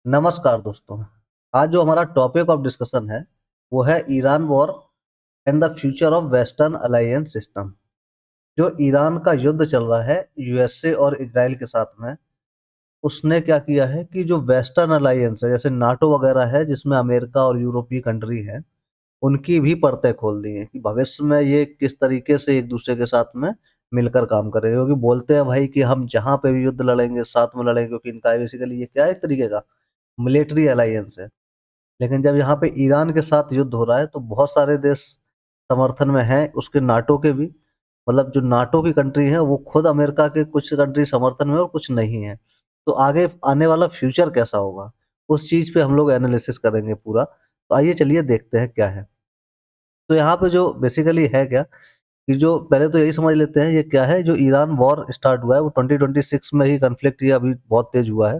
नमस्कार दोस्तों। आज जो हमारा टॉपिक ऑफ डिस्कशन है वो है Iran war and the future of western alliance system. जो ईरान का युद्ध चल रहा है यूएसए और इजराइल के साथ में, उसने क्या किया है कि जो वेस्टर्न अलायंस है जैसे नाटो वगैरह है जिसमें अमेरिका और यूरोपीय कंट्री है, उनकी भी परतें खोल दी हैं कि भविष्य में ये किस तरीके से एक दूसरे के साथ में मिलकर काम करेंगे। क्योंकि बोलते हैं भाई कि हम जहाँ पे भी युद्ध लड़ेंगे साथ में लड़ेंगे, क्योंकि इनका बेसिकली ये क्या है, एक तरीके का मिलिट्री अलायंस है। लेकिन जब यहाँ पे ईरान के साथ युद्ध हो रहा है तो बहुत सारे देश समर्थन में हैं, उसके नाटो के भी। मतलब जो नाटो की कंट्री है वो खुद अमेरिका के कुछ कंट्री समर्थन में और कुछ नहीं है। तो आगे आने वाला फ्यूचर कैसा होगा, उस चीज़ पे हम लोग एनालिसिस करेंगे पूरा। तो आइए चलिए देखते हैं क्या है। तो यहाँ पे जो बेसिकली है क्या कि जो पहले तो यही समझ लेते हैं ये क्या है। जो ईरान वॉर स्टार्ट हुआ है वो 2026 में ही कन्फ्लिक्ट, ये अभी बहुत तेज हुआ है।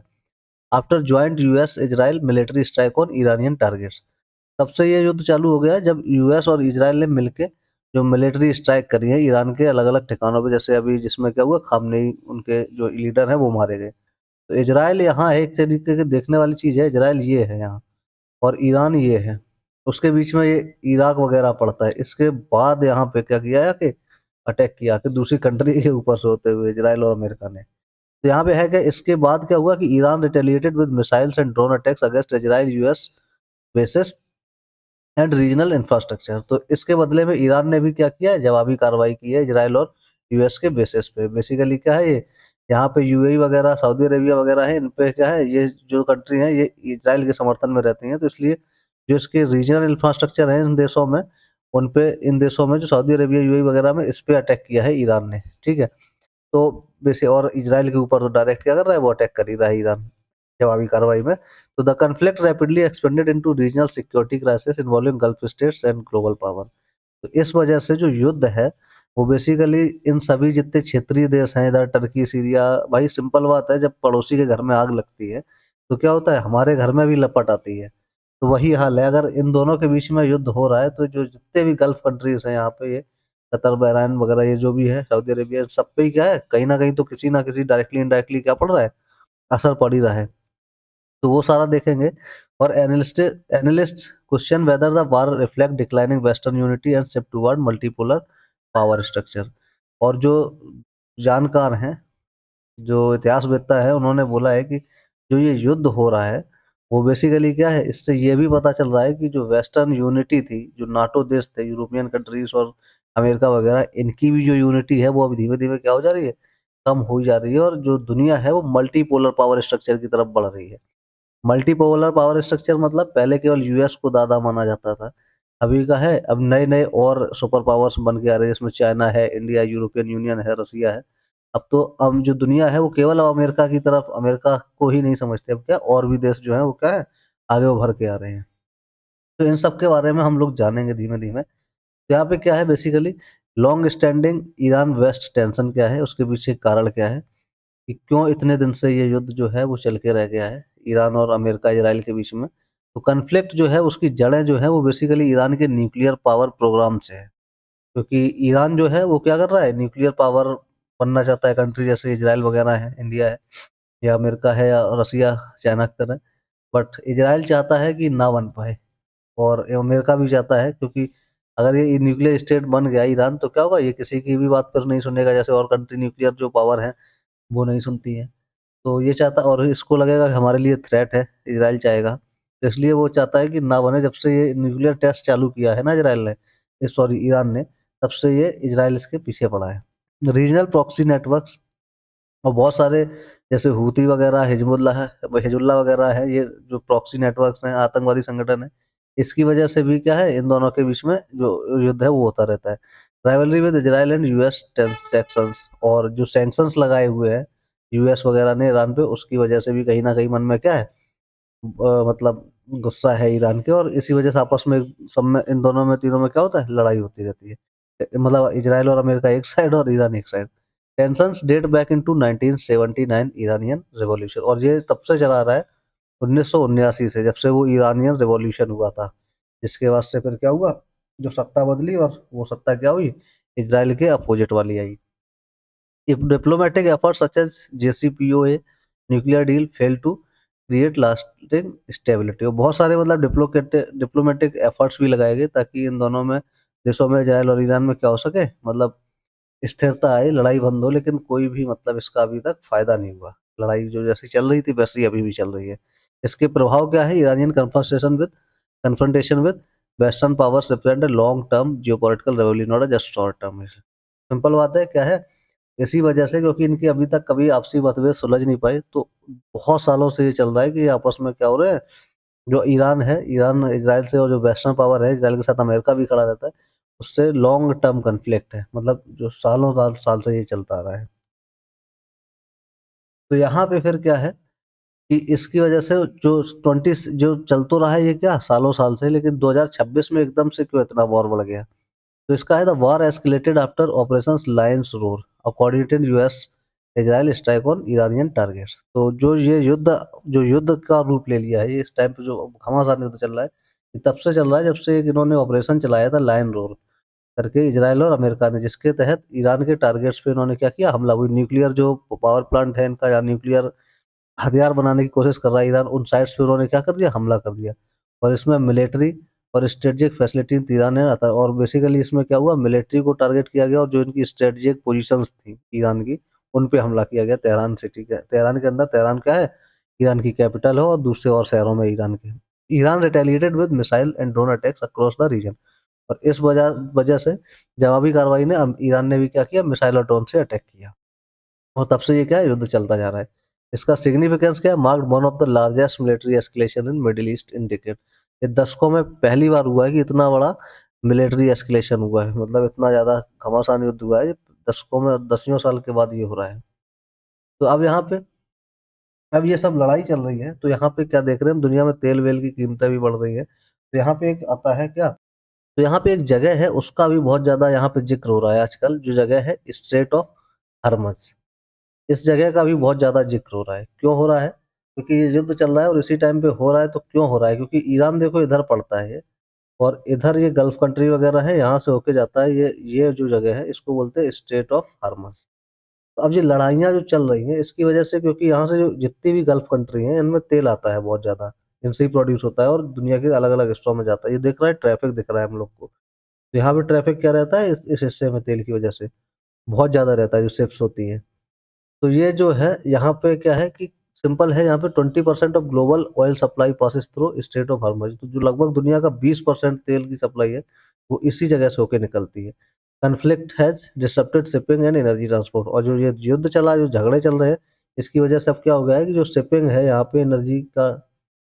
After joint US Israel military strike on Iranian targets, तब से ये युद्ध चालू हो गया है जब यूएस और इजराइल ने मिलके जो मिलिट्री स्ट्राइक करी है ईरान के अलग अलग ठिकानों पे। जैसे अभी जिसमें क्या हुआ, खामनेई उनके जो लीडर हैं वो मारे गए। तो इजराइल यहाँ है, एक तरीके की देखने वाली चीज है। इजराइल ये है यहाँ और ईरान ये है, उसके बीच में ये इराक वगैरह पड़ता है। इसके बाद यहाँ पे क्या किया है कि अटैक किया कि दूसरी कंट्री के ऊपर से होते हुए इजराइल और अमेरिका ने। तो यहाँ पे है कि इसके बाद क्या हुआ कि Iran retaliated with missiles and drone attacks against Israel US basis and regional infrastructure. तो इसके बदले में ईरान ने भी क्या किया है, जवाबी कार्रवाई की है इजराइल और यूएस के बेसिस पे। बेसिकली क्या है ये, यहाँ पे यूएई वगैरह सऊदी अरेबिया वगैरह है, इन पे क्या है, ये जो कंट्री है ये इजराइल के समर्थन में रहती हैं। तो इसलिए जो इसके रीजनल इंफ्रास्ट्रक्चर है इन देशों में, उन पे, इन देशों में जो सऊदी अरेबिया यूएई वगैरह में, इस पे अटैक किया है ईरान ने। ठीक है। तो वैसे और इजराइल के ऊपर तो डायरेक्ट क्या कर रहा है, वो अटैक कर ही रहा है ईरान जवाबी कार्रवाई में। तो the conflict rapidly expanded into regional security crisis involving gulf states and global power. तो इस वजह से जो युद्ध है वो बेसिकली इन सभी जितने क्षेत्रीय देश हैं, इधर टर्की सीरिया, भाई सिंपल बात है, जब पड़ोसी के घर में आग लगती है तो क्या होता है, हमारे घर में भी लपट आती है। तो वही हाल है, अगर इन दोनों के बीच में युद्ध हो रहा है तो जो जितने भी गल्फ कंट्रीज हैं यहाँ पे, ये कतर, बहरान वगैरह, ये जो भी है, सऊदी अरेबिया, सब पे ही क्या है, कहीं ना कहीं तो किसी ना किसी डायरेक्टली इनडायरेक्टली क्या पड़ रहा है, असर पड़ ही रहा है। तो वो सारा देखेंगे। और analyst question whether the war reflect declining western unity and shift toward multipolar power structure. और जो जानकार हैं, जो इतिहासवेत्ता है, उन्होंने बोला है कि जो ये युद्ध हो रहा है वो बेसिकली क्या है, इससे ये भी पता चल रहा है कि जो वेस्टर्न यूनिटी थी, जो नाटो देश थे, यूरोपियन कंट्रीज और अमेरिका वगैरह, इनकी भी जो यूनिटी है वो अभी धीमे धीमे क्या हो जा रही है, कम हो जा रही है। और जो दुनिया है वो मल्टीपोलर पावर स्ट्रक्चर की तरफ बढ़ रही है। मल्टीपोलर पावर स्ट्रक्चर मतलब पहले केवल यूएस को दादा माना जाता था, अभी का है, अब नए नए और सुपर पावर्स बन के आ रहे हैं, इसमें चाइना है, इंडिया, यूरोपियन यूनियन है, रसिया है। अब तो अब जो दुनिया है वो केवल अब अमेरिका की तरफ, अमेरिका को ही नहीं समझते, अब क्या और भी देश जो है वो क्या है, आगे उभर के आ रहे हैं। तो इन सब के बारे में हम लोग जानेंगे धीमे धीमे। तो यहाँ पे क्या है basically, long standing Iran west tension क्या है, उसके पीछे कारण क्या है कि क्यों इतने दिन से ये युद्ध जो है वो चल के रह गया है ईरान और अमेरिका इजराइल के बीच में। तो कन्फ्लिक्ट जो है उसकी जड़ें जो है वो बेसिकली ईरान के न्यूक्लियर पावर प्रोग्राम से है। क्योंकि ईरान जो है वो क्या कर रहा है, न्यूक्लियर पावर बनना चाहता है, कंट्री जैसे इजराइल वगैरह है, इंडिया है, या अमेरिका है, या रसिया, चाइना की तरह। बट इजराइल चाहता है कि ना बन पाए, और ये अमेरिका भी चाहता है, क्योंकि अगर ये न्यूक्लियर स्टेट बन गया ईरान तो क्या होगा, ये किसी की भी बात पर नहीं सुनेगा, जैसे और कंट्री न्यूक्लियर जो पावर है वो नहीं सुनती है। तो ये चाहता, और इसको लगेगा कि हमारे लिए थ्रेट है, इजराइल चाहेगा, तो इसलिए वो चाहता है कि ना बने। जब से ये न्यूक्लियर टेस्ट चालू किया है ना इजराइल ने, सॉरी ईरान ने, तब से ये इजराइल इसके पीछे पड़ा है। रीजनल प्रॉक्सी नेटवर्क्स और बहुत सारे, जैसे हूती वगैरह, हिजबुल्लाह वगैरह है, ये जो प्रॉक्सी नेटवर्क्स हैं, आतंकवादी संगठन है, इसकी वजह से भी क्या है, इन दोनों के बीच में जो युद्ध है वो होता रहता है। Rivalry with Israel and US sanctions, और जो सैंक्शंस लगाए हुए हैं यूएस वगैरह ने ईरान पे, उसकी वजह से भी कहीं ना कहीं मन में क्या है, मतलब गुस्सा है ईरान के, और इसी वजह से आपस में सब में, इन दोनों में, तीनों में क्या होता है, लड़ाई होती रहती है। मतलब इजराइल और अमेरिका एक साइड और ईरान एक side. Tensions date back into 1979 Iranian revolution, और ये तब से चला रहा है, 1979 से, जब से वो ईरानियन रिवॉल्यूशन हुआ था, जिसके बाद से फिर क्या हुआ, जो सत्ता बदली, और वो सत्ता क्या हुई, इजराइल के अपोजिट वाली आई। If diplomatic efforts such as JCPOA nuclear deal fail to create promoting stability. और बहुत सारे मतलब डिप्लोमेटिक एफर्ट्स भी लगाए गए ताकि इन दोनों में देशों में, इजराइल और ईरान में क्या हो सके, मतलब स्थिरता आई, लड़ाई बंद हो, लेकिन कोई भी मतलब इसका अभी तक फ़ायदा नहीं हुआ। लड़ाई जो जैसी चल रही थी वैसे ही अभी भी चल रही है। इसके प्रभाव क्या है? Iranian confrontation with western powers represent a long term geopolitical revolution, not a just short term. Simple बात है, क्या है? इसी वजह से, क्योंकि इनकी अभी तक कभी आपसी मतभेद सुलझ नहीं पाए, तो बहुत सालों से ये चल रहा है कि आपस में क्या हो रहे हैं, जो ईरान है, ईरान इज़राइल से, और जो वेस्टर्न पावर है, इज़राइल के साथ अमेरिका भी खड़ा रहता है, उससे लॉन्ग टर्म कॉन्फ्लिक्ट है, मतलब जो सालों साल साल से ये चलता आ रहा है। तो यहाँ पे फिर क्या है कि इसकी वजह से जो 20 जो चल तो रहा है ये क्या सालों साल से, लेकिन 2026 में एकदम से क्यों इतना वॉर बढ़ गया? तो इसका है, the war escalated after operations Lions roar, a coordinated US Israel strike on Iranian targets. तो जो युद्ध का रूप ले लिया है, ये इस टाइम पे जो घमासान युद्ध चल रहा है, ये तब से चल रहा है जब से एक इन्होंने ऑपरेशन चलाया था लायन रोर करके, इज़राइल और अमेरिका ने, जिसके तहत ईरान के टारगेट्स पे इन्होंने क्या किया, हमला। हुई न्यूक्लियर जो पावर प्लांट है इनका, या न्यूक्लियर हथियार बनाने की कोशिश कर रहा है ईरान, उन साइट्स पे उन्होंने क्या कर दिया, हमला कर दिया। और इसमें मिलिट्री और स्ट्रेटेजिक फैसिलिटी ईरान ने आता, और बेसिकली इसमें क्या हुआ, मिलिट्री को टारगेट किया गया, और जो इनकी स्ट्रेटेजिक पोजीशंस थी ईरान की, उन पे हमला किया गया तेहरान सिटी के, तेहरान के अंदर। तेहरान क्या है? ईरान की कैपिटल है, और दूसरे और शहरों में ईरान के। Iran retaliated with missile and drone attacks across the region. और इस वजह वजह से जवाबी कार्रवाई ने ईरान ने भी क्या किया, मिसाइल और ड्रोन से अटैक किया। और तब से ये क्या है, युद्ध चलता जा रहा है। इसका सिग्निफिकेंस क्या है? Marked one of the largest military escalation in middle east in decade. ये दशकों में पहली बार हुआ है कि इतना बड़ा मिलिट्री एस्केलेशन हुआ है, मतलब इतना ज़्यादा घमासान युद्ध हुआ है, ये दशकों में, दसियों साल के बाद ये हो रहा है। तो अब यहाँ पे, अब ये सब लड़ाई चल रही है, तो यहाँ पे क्या देख रहे हैं हम, दुनिया में तेल वेल की कीमतें भी बढ़ रही है। तो यहाँ पे एक आता है क्या, तो यहाँ पे एक जगह है, उसका भी बहुत ज़्यादा यहाँ पे जिक्र हो रहा है आजकल, जो जगह है स्ट्रेट ऑफ हर्मस। इस जगह का भी बहुत ज़्यादा ज़िक्र हो रहा है। क्यों हो रहा है? क्योंकि ये युद्ध चल रहा है और इसी टाइम पे हो रहा है, तो क्यों हो रहा है? क्योंकि ईरान देखो इधर पड़ता है ये, और इधर ये गल्फ कंट्री वगैरह है, यहाँ से होके जाता है। ये जो जगह है, इसको बोलते हैं स्ट्रेट ऑफ हार्मस। तो अब ये लड़ाइयाँ जो चल रही हैं, इसकी वजह से, क्योंकि यहाँ से जो जितनी भी गल्फ कंट्री हैं, इनमें तेल आता है बहुत ज़्यादा, इनसे ही प्रोड्यूस होता है और दुनिया के अलग-अलग हिस्सों में जाता है। ये दिख रहा है, ट्रैफिक दिख रहा है हम लोग को। तो यहाँ पे ट्रैफिक क्या रहता है इस हिस्से में, तेल की वजह से बहुत ज़्यादा रहता है, जो शिप्स होती हैं। तो ये जो है, यहाँ पे क्या है कि सिंपल है, यहाँ पे 20% of global oil supply passes through strait of Hormuz. तो जो लगभग दुनिया का 20% तेल की सप्लाई है, वो इसी जगह से होके निकलती है। Conflict has disrupted shipping and energy transport. और जो ये युद्ध चला, जो झगड़े चल रहे हैं, इसकी वजह से अब क्या हो गया है कि जो शिपिंग है यहाँ पे, एनर्जी का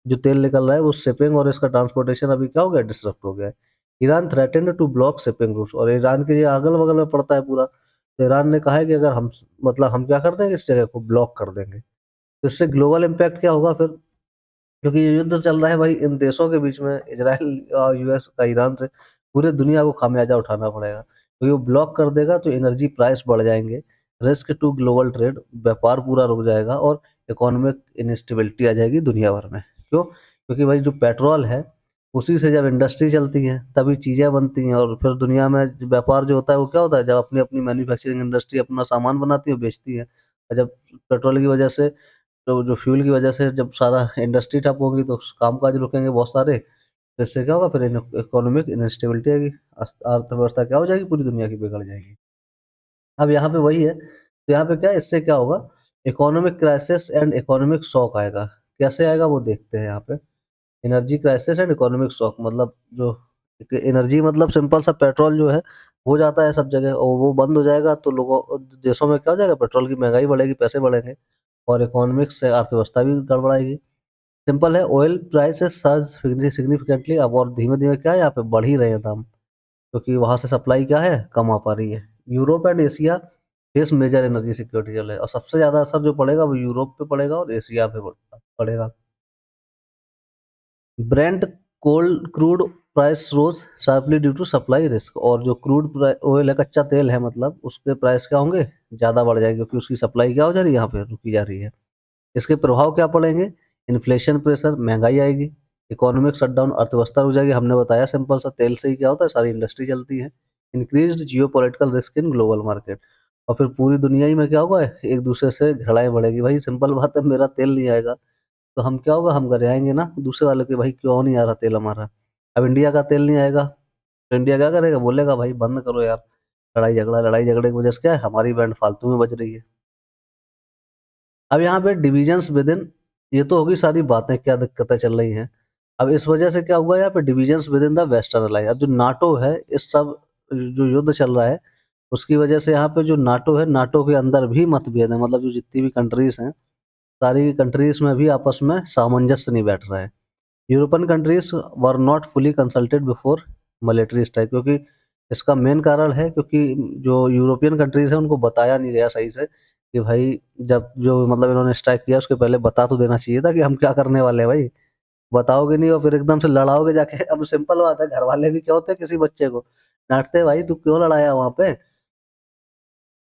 जो तेल निकल रहा है, वो शिपिंग और इसका ट्रांसपोर्टेशन अभी क्या हो गया, डिसरप्ट हो गया है। Iran threatened to block shipping routes, और ईरान के ये अगल-बगल में पड़ता है पूरा। तो ईरान ने कहा है कि अगर हम, मतलब हम क्या कर देंगे, इस जगह को ब्लॉक कर देंगे। तो इससे ग्लोबल इम्पैक्ट क्या होगा फिर? क्योंकि ये युद्ध चल रहा है भाई इन देशों के बीच में, इज़राइल और यूएस का ईरान से, पूरे दुनिया को खामियाजा उठाना पड़ेगा। क्योंकि वो ब्लॉक कर देगा तो एनर्जी प्राइस बढ़ जाएँगे, रिस्क टू ग्लोबल ट्रेड, व्यापार पूरा रुक जाएगा, और इकोनॉमिक इनस्टेबिलिटी आ जाएगी दुनिया भर में। क्यों? क्योंकि भाई जो पेट्रोल है, उसी से जब इंडस्ट्री चलती है, तभी चीज़ें बनती हैं, और फिर दुनिया में व्यापार जो होता है, वो क्या होता है, जब अपनी-अपनी मैन्युफैक्चरिंग इंडस्ट्री अपना सामान बनाती है और बेचती है। और जब पेट्रोल की वजह से, तो जो फ्यूल की वजह से जब सारा इंडस्ट्री ठप होगी, तो काम-काज रुकेंगे बहुत सारे। तो इससे क्या होगा फिर, इकोनॉमिक इनस्टेबिलिटी आएगी, अर्थव्यवस्था क्या हो जाएगी, पूरी दुनिया की बिगड़ जाएगी। अब यहाँ पे वही है, तो यहाँ पे क्या है, इससे क्या होगा, economic crisis and economic shock आएगा। कैसे आएगा वो देखते हैं यहाँ पे। Energy crisis and economic shock, मतलब जो एनर्जी, मतलब सिंपल सा, पेट्रोल जो है हो जाता है सब जगह, और वो बंद हो जाएगा, तो लोगों, देशों में क्या हो जाएगा, पेट्रोल की महँगाई बढ़ेगी, पैसे बढ़ेंगे, और इकोनॉमिक से अर्थव्यवस्था भी गड़बड़ाएगी। सिंपल है, ऑयल प्राइसेस सर्ज सिग्निफिकेंटली अब, और धीमे-धीमे क्या है, यहाँ पे बढ़ ही रहे हैं दाम, क्योंकि वहाँ से सप्लाई क्या है, कम आ पा रही है। Europe and Asia face major energy security challenge, और सबसे ज़्यादा असर जो पड़ेगा वो यूरोप पे पड़ेगा और एशिया पे पड़ेगा। Brent cold crude price rose sharply due to supply risk, और जो ऑयल है, कच्चा तेल है, मतलब उसके प्राइस क्या होंगे, ज़्यादा बढ़ जाएंगे, क्योंकि उसकी सप्लाई क्या हो जा रही है, यहाँ पे रुकी जा रही है। इसके प्रभाव क्या पड़ेंगे? इन्फ्लेशन प्रेशर, महंगाई आएगी, इकोनॉमिक शटडाउन, अर्थव्यवस्था रुक जाएगी। हमने बताया सिंपल सा, तेल से ही क्या होता है, सारी इंडस्ट्री चलती है। Increased geopolitical risk in global market, और फिर पूरी दुनिया ही में क्या होगा, एक दूसरे से लड़ाई बढ़ेगी। भाई सिंपल बात है, मेरा तेल नहीं आएगा, तो हम क्या होगा, हम घर आएँगे ना दूसरे वाले के, भाई क्यों नहीं आ रहा तेल हमारा? अब इंडिया का तेल नहीं आएगा, तो इंडिया क्या करेगा? बोलेगा भाई बंद करो यार, लड़ाई झगड़े की वजह से क्या है, हमारी बैंड फालतू में बज रही है। अब यहाँ पे डिविजन्स विदिन, ये तो होगी सारी बातें क्या दिक्कतें चल रही हैं। अब इस वजह से क्या हुआ यहाँ पे, divisions within the western alliance. अब जो नाटो है, इस सब जो युद्ध चल रहा है, उसकी वजह से यहाँ पे जो नाटो है, नाटो के अंदर भी मतभेद है। मतलब जो जितनी भी कंट्रीज़ हैं, सारी कंट्रीज़ में भी आपस में सामंजस्य नहीं बैठ रहा है। European countries were not fully consulted before military strike, क्योंकि इसका मेन कारण है क्योंकि जो यूरोपियन कंट्रीज़ हैं उनको बताया नहीं गया सही से कि भाई जब जो मतलब इन्होंने स्ट्राइक किया उसके पहले बता तो देना चाहिए था कि हम क्या करने वाले हैं भाई। बताओगे नहीं और फिर एकदम से लड़ाओगे जाके। अब सिंपल बात है, घरवाले भी क्या होते हैं, किसी बच्चे को डाँटते हैं, भाई तू क्यों लड़ाया वहाँ पे?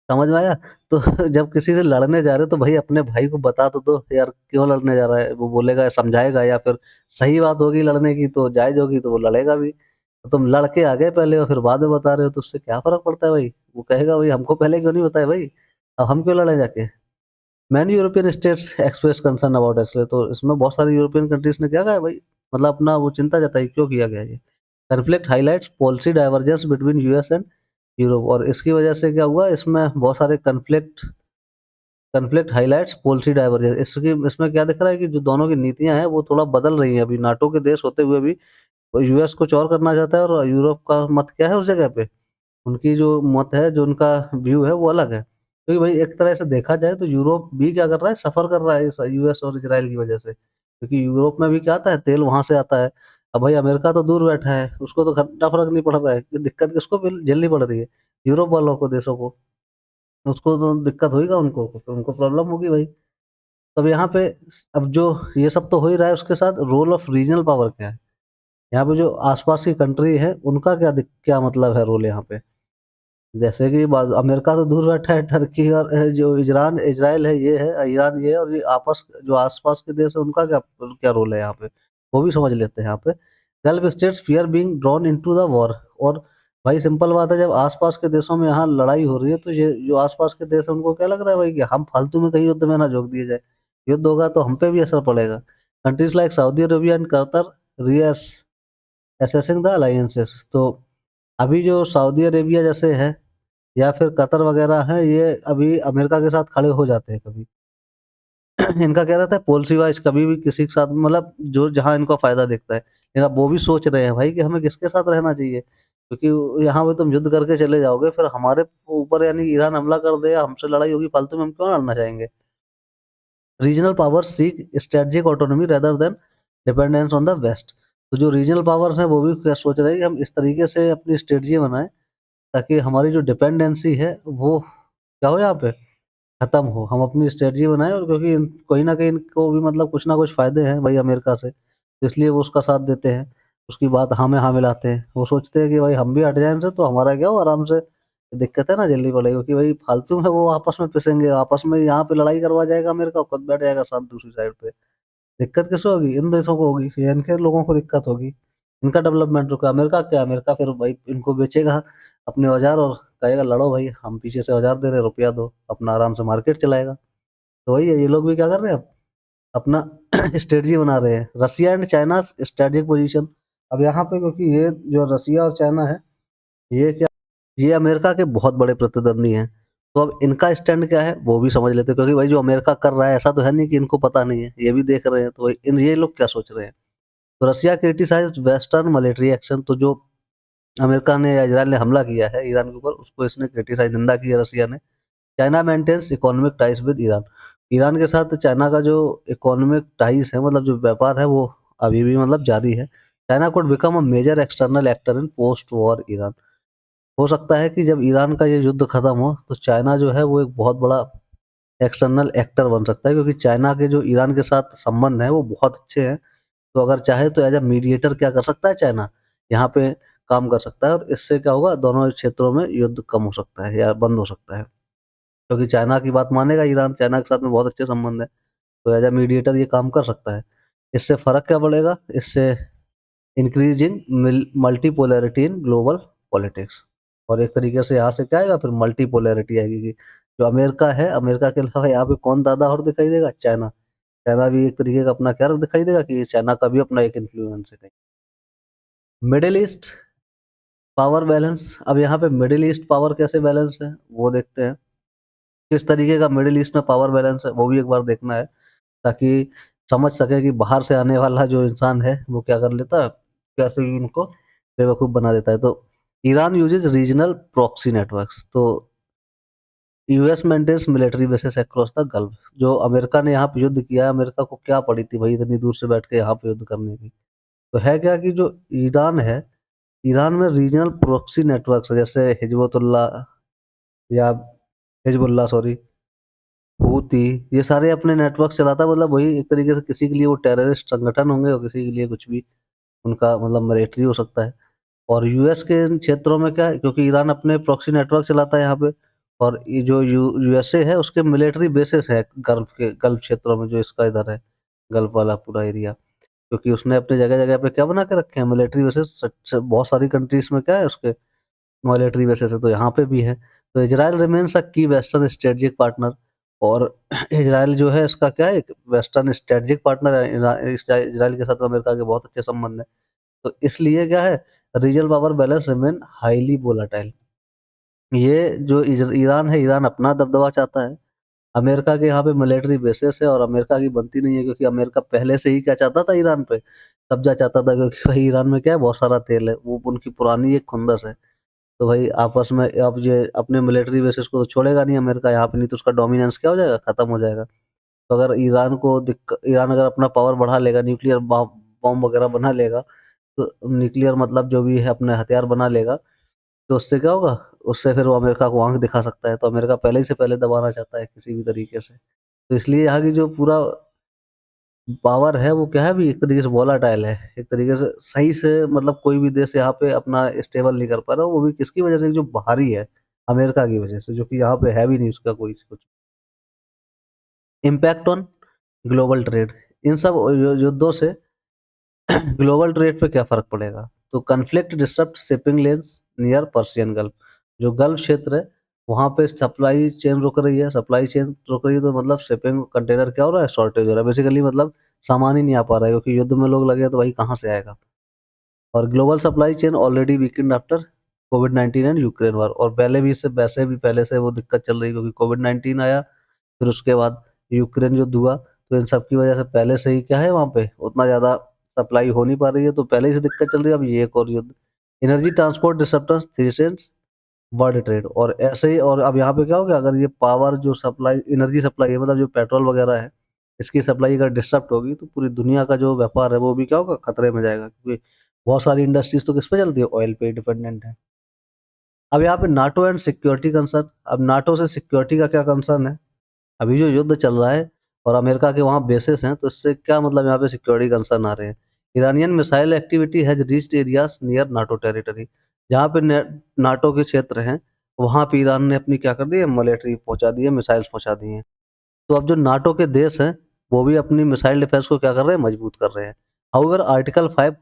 समझ में आया? तो जब किसी से लड़ने जा रहे हो तो भाई अपने भाई को बता तो दो यार क्यों लड़ने जा रहा है। वो बोलेगा, समझाएगा, या फिर सही बात होगी लड़ने की तो जायज़ होगी तो वो लड़ेगा भी। तो तुम लड़ के आ गए पहले और फिर बाद में बता रहे हो तो उससे क्या फ़र्क पड़ता है भाई? वो कहेगा भाई हमको पहले क्यों नहीं बताया भाई? अब हम क्यों लड़ें जाके? Many European states express concern about इसलिए तो इसमें बहुत सारी यूरोपियन कंट्रीज़ ने क्या कहा है भाई, मतलब अपना वो चिंता जताई, क्यों किया गया ये? Conflict highlights policy divergence between US and Europe, और इसकी वजह से क्या हुआ, इसमें बहुत सारे conflict conflict highlights policy divergence. इसकी इसमें क्या दिख रहा है कि जो दोनों की नीतियाँ हैं वो थोड़ा बदल रही हैं। अभी नाटो के देश होते हुए भी वो यूएस कुछ और करना चाहता है और यूरोप का मत क्या है उस जगह पे? उनकी जो मत है, जो उनका व्यू है वो अलग है। क्योंकि भाई एक तरह से देखा जाए तो यूरोप भी क्या कर रहा है, सफ़र कर रहा है इस यूएस और इज़राइल की वजह से। क्योंकि यूरोप में भी क्या आता है, तेल वहाँ से आता है। अब भाई अमेरिका तो दूर बैठा है, उसको तो घंटा फ़र्क नहीं पड़ रहा है। ये दिक्कत किसको झेलनी पड़ रही है? यूरोप वालों को, देशों को। उसको तो दिक्कत होएगा उनको, तो उनको प्रॉब्लम होगी भाई। तब यहाँ पे अब जो ये सब तो हो ही रहा है, उसके साथ रोल ऑफ रीजनल पावर क्या है? यहाँ पे जो आस-पास की कंट्री है, उनका क्या मतलब है रोल यहाँ पे? जैसे कि अमेरिका तो दूर बैठा है, टर्की और जो इजरान इज़राइल है ये है, ईरान ये है, और ये आपस जो आस-पास के देश है उनका क्या क्या रोल है यहाँ पे? वो भी समझ लेते हैं यहाँ पे। Gulf states fear being drawn into the war, और भाई सिंपल बात है, जब आस-पास के देशों में यहाँ लड़ाई हो रही है तो ये जो आस-पास के देश हैं उनको क्या लग रहा है भाई कि हम फालतू में कहीं युद्ध में ना झोंक दिए जाए। युद्ध होगा तो हम पे भी असर पड़ेगा। Countries like Saudi Arabia and Qatar reassessing the alliances, तो अभी जो सऊदी अरेबिया जैसे है या फिर कतर वगैरह हैं, ये अभी अमेरिका के साथ खड़े हो जाते हैं कभी। इनका क्या रहता है पॉलिसी वाइज़, कभी भी किसी के साथ मतलब जो जहाँ इनको फ़ायदा दिखता है। लेकिन अब वो भी सोच रहे हैं भाई कि हमें किसके साथ रहना चाहिए? क्योंकि यहाँ पे तुम युद्ध करके चले जाओगे, फिर हमारे ऊपर यानी ईरान हमला कर दे या हमसे लड़ाई होगी फालतू में, हम क्यों लड़ना चाहेंगे? Regional powers seek strategic autonomy rather than dependence on the West. तो जो रीजनल पावर्स हैं वो भी क्या सोच रहे हैं कि हम इस तरीके से अपनी स्ट्रेटजी बनाएँ ताकि हमारी जो डिपेंडेंसी है वो क्या हो यहाँ पे खत्म हो। हम अपनी स्ट्रेटजी बनाएँ, और क्योंकि कहीं न कहीं इनको भी मतलब कुछ ना कुछ फ़ायदे हैं भाई अमेरिका से, तो इसलिए वो उसका साथ देते हैं। उसकी बात हाँ में हाँ मिलाते हैं। वो सोचते हैं कि भाई हम भी हट जाएँ इनसे तो हमारा क्या हो, आराम से दिक्कतें ना झेलनी पड़ेगी, क्योंकि भाई फालतू में वो आपस में पिसेंगे, आपस में यहाँ पे लड़ाई करवा जाएगा अमेरिका, खुद बैठ जाएगा शांत दूसरी साइड पे। दिक्कत किसे होगी? इन देशों को होगी, या इनके लोगों को दिक्कत होगी। इनका डेवलपमेंट रुका। अमेरिका क्या, अमेरिका फिर भाई इनको बेचेगा अपने औज़ार और कहेगा लड़ो भाई, हम पीछे से औज़ार दे रहे हैं, रुपया दो, अपना आराम से मार्केट चलाएगा। तो वही है, ये लोग भी क्या कर रहे हैं अब, अपना स्ट्रेटजी बना रहे हैं। Russia and China's strategic position. अब यहाँ पे क्योंकि ये जो रसिया और चाइना है, ये क्या, ये अमेरिका के बहुत बड़े प्रतिद्वंदी हैं। तो अब इनका स्टैंड क्या है, वो भी समझ लेते हैं, क्योंकि भाई जो अमेरिका कर रहा है ऐसा तो है नहीं कि इनको पता नहीं है, ये भी देख रहे हैं। तो इन ये लोग क्या सोच रहे हैं? तो रसिया क्रिटिसाइज्ड वेस्टर्न मिलिट्री एक्शन, तो जो अमेरिका ने या इज़राइल ने हमला किया है ईरान के ऊपर, उसको इसने क्रिटिसाइज़, निंदा की है रसिया ने। China maintains economic ties with Iran. Iran के साथ चाइना का जो इकोनॉमिक टाइज़ है, मतलब जो व्यापार है, वो अभी भी मतलब जारी है। China could become a major external actor in post war Iran. हो सकता है कि जब ईरान का ये युद्ध खत्म हो, तो चाइना जो है वो एक बहुत बड़ा एक्सटर्नल एक्टर बन सकता है, क्योंकि चाइना के जो ईरान के साथ संबंध हैं, वो बहुत अच्छे हैं। तो अगर चाहे तो एज़ अ मीडिएटर क्या कर सकता है चाइना, यहाँ पे काम कर सकता है, और इससे क्या होगा, दोनों क्षेत्रों में युद्ध कम हो सकता है या बंद हो सकता है। क्योंकि चाइना की बात मानेगा ईरान, चाइना के साथ में बहुत अच्छे संबंध है, तो एज़ अ मीडिएटर ये काम कर सकता है। इससे फ़र्क क्या पड़ेगा? इससे increasing multipolarity in global politics, और एक तरीके से यहाँ से क्या आएगा, फिर मल्टीपोलैरिटी आएगी कि जो अमेरिका है, अमेरिका के अलावा यहाँ पे कौन दादा और दिखाई देगा? चाइना। चाइना भी एक तरीके का अपना क्या दिखाई देगा कि चाइना का भी अपना एक इन्फ्लुएंस है कहीं। मिडिल ईस्ट पावर बैलेंस, अब यहाँ पे मिडिल ईस्ट पावर कैसे बैलेंस है वो देखते हैं। किस तरीके का मिडिल ईस्ट में पावर बैलेंस है वो भी एक बार देखना है, ताकि समझ सके कि बाहर से आने वाला जो इंसान है वो क्या कर लेता है, कैसे इनको बेवकूफ़ बना देता है। तो Iran uses regional proxy networks, तो US maintains military bases across the Gulf. जो अमेरिका ने यहाँ पे युद्ध किया है, अमेरिका को क्या पड़ी थी भाई इतनी दूर से बैठ के यहाँ पे युद्ध करने की। तो है क्या कि जो ईरान है, ईरान में रीजनल प्रॉक्सी नेटवर्क्स जैसे हिजबुल्लाह या हिजबुल्लाह सॉरी, हूती, ये सारे अपने नेटवर्क चलाता है। मतलब वही एक तरीके से किसी के लिए वो टेररिस्ट संगठन होंगे और किसी के लिए कुछ भी उनका मतलब मिलिट्री हो सकता है। और यूएस के इन क्षेत्रों में क्या है, क्योंकि ईरान अपने प्रॉक्सी नेटवर्क चलाता है यहाँ पे, और ये जो यूएसए है उसके मिलिट्री बेसिस है गल्फ क्षेत्रों में, जो इसका इधर है गल्फ वाला पूरा एरिया, क्योंकि उसने अपनी जगह-जगह पे क्या बना के रखे हैं मिलिट्री बेसिस। सच बहुत सारी कंट्रीज़ में क्या है उसके मिलिट्री बेसिस है, तो यहाँ पे भी है। तो इज़राइल रिमेन्स अ की वेस्टर्न स्ट्रेटेजिक पार्टनर, और इज़राइल जो है इसका क्या है, एक वेस्टर्न स्ट्रेटेजिक पार्टनर है। इज़राइल के साथ अमेरिका के बहुत अच्छे संबंध हैं। तो इसलिए क्या है, regional power balance remain highly volatile. ये जो ईरान है, ईरान अपना दबदबा चाहता है। अमेरिका के यहाँ पे मिलिट्री बेसेस है और अमेरिका की बनती नहीं है, क्योंकि अमेरिका पहले से ही क्या चाहता था, ईरान पे कब्ज़ा चाहता था, क्योंकि भाई ईरान में क्या है, बहुत सारा तेल है, वो उनकी पुरानी एक खुंदस है। तो भाई आपस में अब ये अपने मिलिट्री बेसेस को तो छोड़ेगा नहीं अमेरिका यहाँ पे, नहीं तो उसका डोमिनेंस क्या हो जाएगा, खत्म हो जाएगा। तो अगर ईरान अगर अपना पावर बढ़ा लेगा, न्यूक्लियर बॉम्ब वगैरह बना लेगा, तो न्यूक्लियर मतलब जो भी है अपने हथियार बना लेगा, तो उससे क्या होगा, उससे फिर वो अमेरिका को आँख दिखा सकता है। तो अमेरिका पहले ही से पहले दबाना चाहता है किसी भी तरीके से। तो इसलिए यहाँ की जो पूरा पावर है वो क्या है, अभी एक तरीके से वोलेटाइल है। एक तरीके से सही से मतलब कोई भी देश यहाँ पे अपना स्टेबल नहीं कर पा रहा, वो भी किसकी वजह से, जो बाहरी है, अमेरिका की वजह से, जो कि यहाँ पे है भी नहीं उसका कोई कुछ। इम्पैक्ट ऑन ग्लोबल ट्रेड, इन सब युद्धों से ग्लोबल ट्रेड पे क्या फ़र्क पड़ेगा? तो conflict disrupt shipping lens near Persian gulf. जो गल्फ क्षेत्र है, वहाँ पे सप्लाई चेन रुक रही है, सप्लाई चेन रुक रही है, तो मतलब शिपिंग कंटेनर क्या हो रहा है, शॉर्टेज हो रहा है। बेसिकली मतलब सामान ही नहीं आ पा रहा है, क्योंकि युद्ध में लोग लगे हैं, तो भाई कहाँ से आएगा? और global supply chain already weekend after covid and Ukraine war, और पहले भी इससे वैसे भी पहले से वो दिक्कत चल रही है, क्योंकि कोविड-19 आया, फिर उसके बाद यूक्रेन युद्ध हुआ, तो इन सब की वजह से पहले से ही क्या है, वहाँ पे उतना ज़्यादा सप्लाई हो नहीं पा रही है, तो पहले ही से दिक्कत चल रही है, अब ये एक और युद्ध। Energy transport disruptors threatens world trade, और ऐसे ही, और अब यहाँ पे क्या हो गया, अगर ये पावर जो सप्लाई एनर्जी सप्लाई है, मतलब जो पेट्रोल वगैरह है, इसकी सप्लाई अगर डिसरप्ट होगी, तो पूरी दुनिया का जो व्यापार है वो भी क्या होगा, खतरे में जाएगा, क्योंकि बहुत सारी इंडस्ट्रीज़ तो किस पे चलती है, ऑयल पे डिपेंडेंट है। अब यहाँ पे नाटो एंड सिक्योरिटी कंसर्न, अब नाटो से सिक्योरिटी का क्या कंसर्न है? अभी जो युद्ध चल रहा है और अमेरिका के वहाँ बेसेस हैं, तो इससे क्या मतलब यहाँ पे सिक्योरिटी कंसर्न आ रहे हैं। Iranian missile activity has reached areas near NATO territory, जहाँ पे ने नाटो के क्षेत्र हैं, वहाँ पे ईरान ने अपनी क्या कर दी है, मिलिट्री पहुँचा दी है, मिसाइल्स पहुँचा दी हैं। तो अब जो नाटो के देश हैं, वो भी अपनी मिसाइल डिफेंस को क्या कर रहे हैं, मजबूत कर रहे हैं। However article 5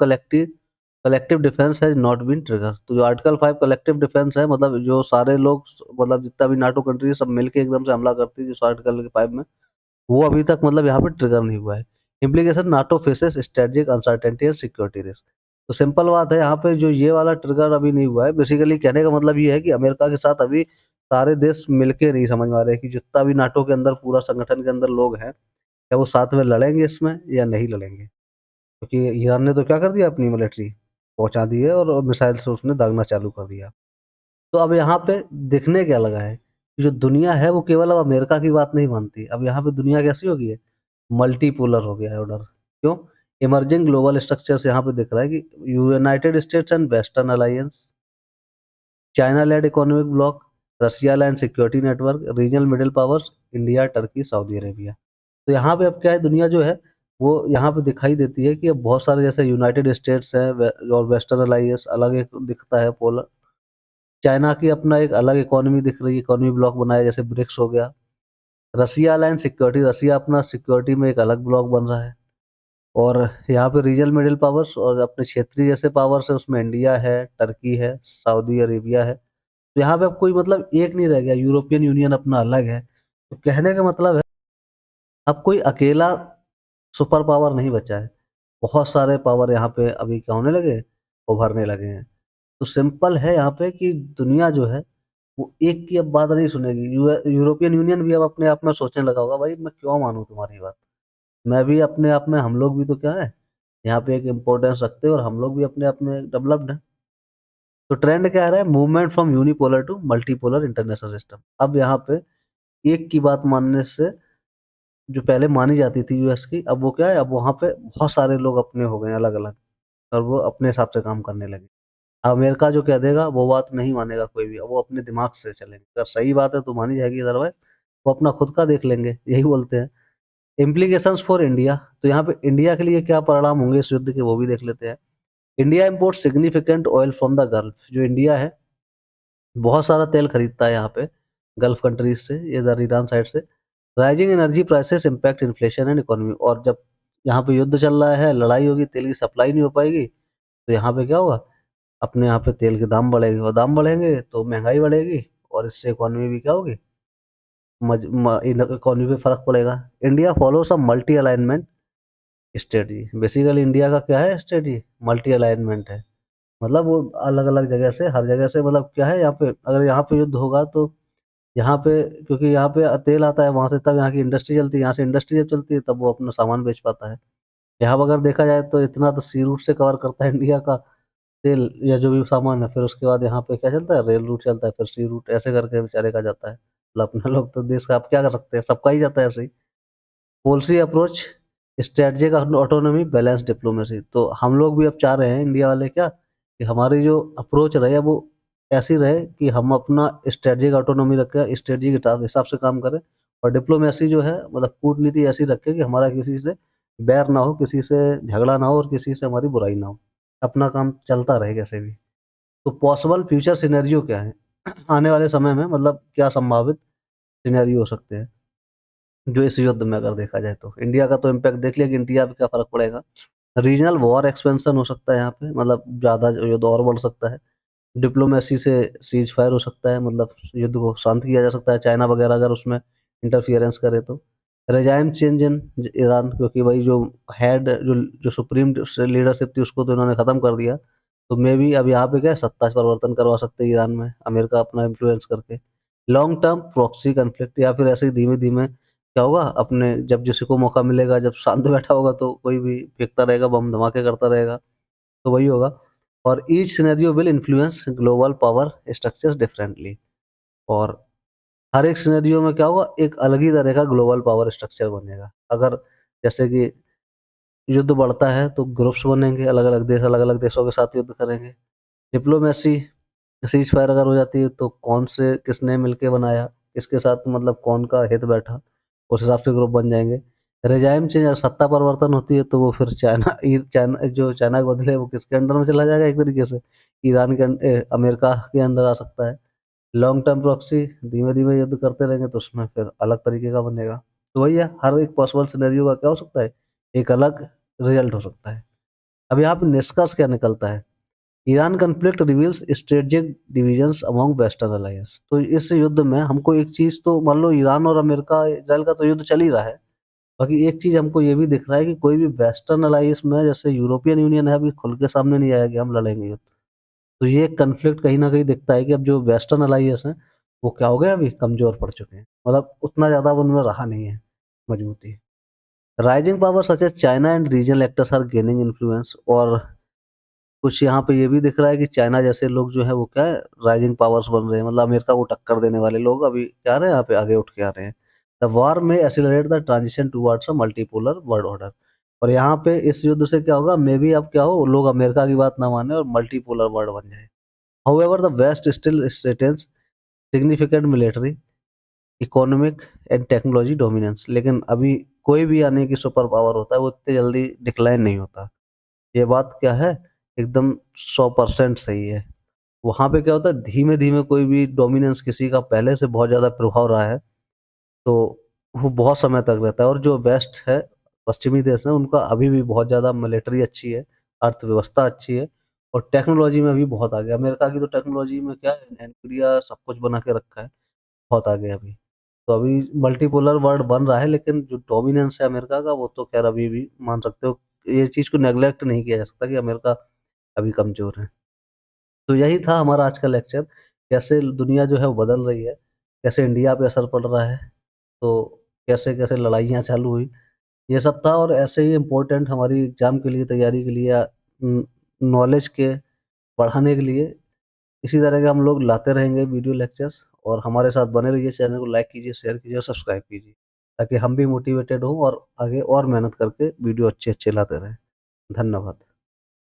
collective defence has not been trigger, तो जो आर्टिकल 5 कलेक्टिव डिफेंस है, मतलब जो सारे लोग मतलब जितना भी नाटो कंट्री है, सब मिलके एकदम से हमला करती है, जिस आर्टिकल के 5 में, वो अभी तक मतलब यहाँ पे ट्रिगर नहीं हुआ है। Implication, NATO faces strategic uncertainty and security risk. तो सिंपल बात है, यहाँ पे जो ये वाला ट्रिगर अभी नहीं हुआ है, बेसिकली कहने का मतलब ये है कि अमेरिका के साथ अभी सारे देश मिलके नहीं समझ में आ रहे हैं कि जितना भी नाटो के अंदर पूरा संगठन के अंदर लोग हैं, क्या वो साथ में लड़ेंगे इसमें या नहीं लड़ेंगे? क्योंकि ईरान ने तो क्या कर दिया, अपनी मिलिट्री पहुँचा दी है और मिसाइल से उसने दागना चालू कर दिया। तो अब यहाँ पे दिखने क्या लगा है, कि जो दुनिया है वो केवल अब अमेरिका की बात नहीं मानती। अब यहाँ पे दुनिया कैसी हो गई है? मल्टीपोलर हो गया है ऑर्डर। क्यों? इमर्जिंग ग्लोबल स्ट्रक्चर्स यहाँ पे दिख रहा है कि United States and Western alliance, China led economic bloc, Russia land security network, regional middle powers, India, Turkey, Saudi Arabia. तो यहाँ पे अब क्या है, दुनिया जो है वो यहाँ पे दिखाई देती है कि अब बहुत सारे जैसे यूनाइटेड स्टेट्स हैं और वेस्टर्न अलायंस अलग एक दिखता है पोलर। चाइना की अपना एक अलग इकोनॉमी दिख रही है, इकोनॉमी ब्लॉक बनाया जैसे ब्रिक्स हो गया। रसिया लैंड सिक्योरिटी, रसिया अपना सिक्योरिटी में एक अलग ब्लॉक बन रहा है। और यहाँ पे रीजनल मिडल पावर्स और अपने क्षेत्रीय जैसे पावर्स है, उसमें इंडिया है, टर्की है, सऊदी अरेबिया है। तो यहाँ पे अब कोई मतलब एक नहीं रह गया, यूरोपियन यूनियन अपना अलग है। तो कहने का मतलब है, अब कोई अकेला सुपर पावर नहीं बचा है। बहुत सारे पावर यहाँ पे अभी क्या होने लगे, उभरने लगे हैं। तो सिंपल है यहाँ पे कि दुनिया जो है, वो एक की अब बात नहीं सुनेगी। यूरोपियन यूनियन भी अब अपने आप में सोचने लगा होगा, भाई मैं क्यों मानूँ तुम्हारी बात? मैं भी अपने आप में, हम लोग भी तो क्या है, यहाँ पे एक इम्पोर्टेंस रखते हैं और हम लोग भी अपने आप में डेवलप्ड हैं। तो ट्रेंड क्या आ रहा है? Movement from unipolar to multipolar international system. अब यहाँ पे एक की बात मानने से, जो पहले मानी जाती थी यूएस की, अब वो क्या है, अब वहाँ पे बहुत सारे लोग अपने हो गए हैं अलग-अलग, और वो अपने हिसाब से काम करने लगे। अमेरिका जो कह देगा वो बात नहीं मानेगा कोई भी, अब वो अपने दिमाग से चलेंगे। अगर सही बात है तो मानी जाएगी, अदरवाइज़ वो अपना खुद का देख लेंगे, यही बोलते हैं। इम्प्लीकेशंस फॉर इंडिया, तो यहाँ पे इंडिया के लिए क्या परिणाम होंगे इस युद्ध के, वो भी देख लेते हैं। India imports significant oil from the Gulf, जो इंडिया है बहुत सारा तेल खरीदता है यहाँ पे गल्फ कंट्रीज से, इधर ईरान साइड से। Rising energy prices impact inflation and economy, और जब यहाँ पे युद्ध चल रहा है, लड़ाई होगी, तेल की सप्लाई नहीं हो पाएगी, तो यहाँ पे क्या होगा, अपने यहाँ पे तेल के दाम बढ़ेंगे, और दाम बढ़ेंगे तो महंगाई बढ़ेगी, और इससे इकोनॉमी भी क्या होगी, इकोनॉमी पे फर्क पड़ेगा। India follows a multi alignment strategy, basically India का क्या है स्ट्रेटजी, मल्टी अलाइनमेंट है। मतलब वो अलग-अलग जगह से, हर जगह से, मतलब क्या है, यहाँ पे अगर यहाँ पे युद्ध होगा तो यहाँ पे, क्योंकि यहाँ पे तेल आता है वहाँ से, तब यहाँ की इंडस्ट्री चलती है, यहाँ से इंडस्ट्री जब चलती है तब वो अपना सामान बेच पाता है। यहाँ पे अगर देखा जाए तो इतना तो सी रूट से कवर करता है इंडिया का तेल या जो भी सामान है, फिर उसके बाद यहाँ पे क्या चलता है, रेल रूट चलता है, फिर सी रूट, ऐसे करके बेचारे का जाता है। मतलब अपना लोग तो देश का, आप क्या कर सकते हैं, सबका ही जाता है ऐसे ही। Policy approach, strategic autonomy, balance diplomacy, तो हम लोग भी अब चाह रहे हैं इंडिया वाले क्या, कि हमारी जो अप्रोच रहे वो ऐसी रहे कि हम अपना स्ट्रैटेजिक ऑटोनॉमी रखें, स्ट्रैटेजी के हिसाब से काम करें, और डिप्लोमेसी जो है, मतलब कूटनीति ऐसी रखें कि हमारा किसी से बैर ना हो, किसी से झगड़ा ना हो, और किसी से हमारी बुराई ना हो, अपना काम चलता रहे कैसे भी। तो पॉसिबल फ्यूचर सिनेरियो क्या है आने वाले समय में, मतलब क्या संभावित सिनेरियो हो सकते हैं जो इस युद्ध में अगर देखा जाए तो? इंडिया का तो इम्पैक्ट देख लिया कि इंडिया पे क्या फ़र्क पड़ेगा। रीजनल वॉर एक्सपेंशन हो सकता है यहाँ पे, मतलब ज़्यादा जो युद्ध और बढ़ सकता है। डिप्लोमेसी से सीज़फायर हो सकता है, मतलब युद्ध को शांत किया जा सकता है, चाइना वगैरह अगर उसमें इंटरफियरेंस करे तो। रेजाइम चेंज इन ईरान, क्योंकि भाई जो हेड, जो सुप्रीम लीडरशिप थी उसको तो इन्होंने ख़त्म कर दिया। तो मेबी अब यहाँ पे क्या है, सत्ता परिवर्तन करवा सकते हैं ईरान में, अमेरिका अपना इन्फ्लुएंस करके। लॉन्ग टर्म प्रॉक्सी कॉन्फ्लिक्ट, या फिर ऐसे ही धीमे-धीमे क्या होगा, अपने जब किसी को मौका मिलेगा, जब शांत बैठा होगा तो कोई भी फेंकता रहेगा, बम धमाके करता रहेगा, तो वही होगा। और each scenario will influence global power structures differently, और हर एक सिनेरियो में क्या होगा, एक अलग ही तरह का ग्लोबल पावर स्ट्रक्चर बनेगा। अगर जैसे कि युद्ध बढ़ता है तो ग्रुप्स बनेंगे, अलग-अलग देश अलग-अलग देशों के साथ युद्ध करेंगे। डिप्लोमेसी, सीज़ फायर अगर हो जाती है तो कौन से किसने मिलके बनाया, किसके साथ, मतलब कौन का हित बैठा, उस हिसाब से ग्रुप बन जाएँगे। रेज़ाइम चेंज, अगर सत्ता परिवर्तन होती है तो वो फिर चाइना के बदले वो किसके अंडर में चला जाएगा, एक तरीके से ईरान के अमेरिका के अंडर आ सकता है। लॉन्ग टर्म प्रॉक्सी, धीमे-धीमे युद्ध करते रहेंगे तो उसमें फिर अलग तरीके का बनेगा। तो वही है, हर एक पॉसिबल सिनेरियो का क्या हो सकता है, एक अलग रिजल्ट हो सकता है। अब यहाँ पे निष्कर्ष क्या निकलता है? Iran conflict reveals strategic divisions among western alliance. तो इस युद्ध में हमको एक चीज़ तो, मान लो ईरान और अमेरिका इज़राइल का तो युद्ध चल ही रहा है। बाकी एक चीज़ हमको ये भी दिख रहा है कि कोई भी वेस्टर्न अलायंस में, जैसे यूरोपियन यूनियन है, अभी खुल के सामने नहीं आया कि हम लड़ेंगे युद्ध। तो ये कॉन्फ्लिक्ट कहीं न कहीं दिखता है कि अब जो वेस्टर्न अलायंस हैं, वो क्या हो गए, अभी कमज़ोर पड़ चुके हैं। मतलब उतना ज़्यादा अब उनमें रहा नहीं है मजबूती। Rising power such as China and regional actors are gaining influence, और कुछ यहाँ पे ये भी दिख रहा है कि चाइना जैसे लोग जो है वो क्या है, राइजिंग पावर्स बन रहे हैं, मतलब अमेरिका को टक्कर देने वाले लोग अभी क्या आ रहे हैं, यहाँ पे आगे उठ के आ रहे हैं। द वॉर में accelerate the transition towards a multipolar world order, और यहाँ पे इस युद्ध से क्या होगा, मे बी अब क्या हो, लोग अमेरिका की बात ना माने और मल्टीपोलर वर्ल्ड बन जाए। However the West still retains significant military, economic and technology dominance, लेकिन अभी कोई भी यानी कि सुपर पावर होता है वो इतनी जल्दी डिक्लाइन नहीं होता। ये बात क्या है, एकदम 100% सही है। वहाँ पे क्या होता है, धीमे-धीमे कोई भी डोमिनेंस किसी का पहले से बहुत ज़्यादा प्रभाव रहा है, तो वो बहुत समय तक रहता है, और जो वेस्ट है, पश्चिमी देश है, उनका अभी भी बहुत ज़्यादा मिलिट्री अच्छी है, अर्थव्यवस्था अच्छी है, और टेक्नोलॉजी में भी बहुत आगे है। अमेरिका की तो टेक्नोलॉजी में क्या है, एनवीडिया सब कुछ बना के रखा है, बहुत आगे है अभी। तो अभी मल्टीपोलर वर्ल्ड बन रहा है, लेकिन जो डोमिनेंस है अमेरिका का वो तो खैर अभी भी मान सकते हो, ये चीज़ को नेग्लेक्ट नहीं किया जा सकता कि अमेरिका अभी कमज़ोर है। तो यही था हमारा आज का लेक्चर, कैसे दुनिया जो है वो बदल रही है, कैसे इंडिया पे असर पड़ रहा है, तो कैसे-कैसे लड़ाइयाँ चालू हुई, ये सब था। और ऐसे ही इम्पोर्टेंट हमारी एग्ज़ाम के लिए, तैयारी के लिए, नॉलेज के बढ़ाने के लिए इसी तरह के हम लोग लाते रहेंगे वीडियो लेक्चर्स। और हमारे साथ बने रहिए, चैनल को लाइक कीजिए, शेयर कीजिए और सब्सक्राइब कीजिए, ताकि हम भी मोटिवेटेड हों और आगे और मेहनत करके वीडियो अच्छे-अच्छे लाते रहें। धन्यवाद।